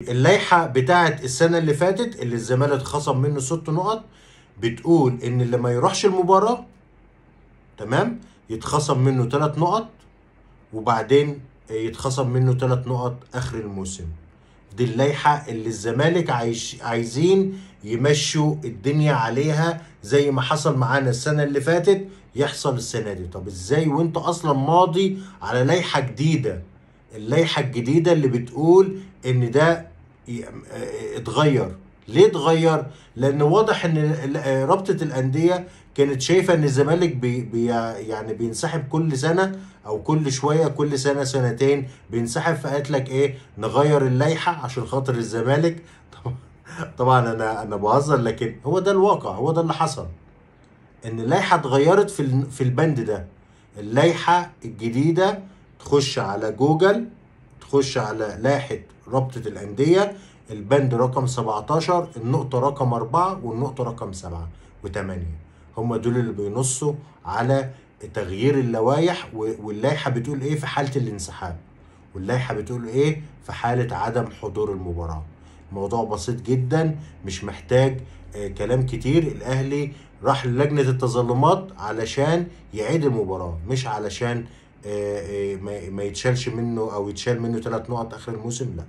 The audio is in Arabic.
اللائحة بتاعت السنة اللي فاتت اللي الزمالك خصم منه 6 نقط بتقول ان اللي ما يروحش المباراة تمام يتخصم منه 3 نقط، وبعدين يتخصم منه 3 نقط اخر الموسم. دي اللائحة اللي الزمالك عايزين يمشوا الدنيا عليها زي ما حصل معانا السنة اللي فاتت يحصل السنة دي. طب ازاي وانت اصلا ماضي على لائحة جديدة؟ اللائحة الجديدة اللي بتقول ان ده اتغير. ليه اتغير؟ لان واضح ان رابطة الاندية كانت شايفة ان الزمالك يعني بينسحب كل سنة او كل شوية، كل سنة سنتين بينسحب، فقالت لك ايه، نغير اللائحة عشان خاطر الزمالك. طبعا انا بهزر، لكن هو ده الواقع، هو ده اللي حصل، ان اللائحة اتغيرت في البند ده. اللائحة الجديدة تخش على جوجل، تخش على لائحة رابطة الأندية، البند رقم 17، النقطة رقم 4 والنقطة رقم 7 و8، هم دول اللي بينصوا على تغيير اللوائح. واللائحة بتقول ايه في حالة الانسحاب، واللائحة بتقول ايه في حالة عدم حضور المباراة. الموضوع بسيط جدا، مش محتاج كلام كتير. الاهلي راح للجنة التظلمات علشان يعيد المباراة، مش علشان ما يتشالش منه او يتشال منه 3 نقط اخر الموسم، لا.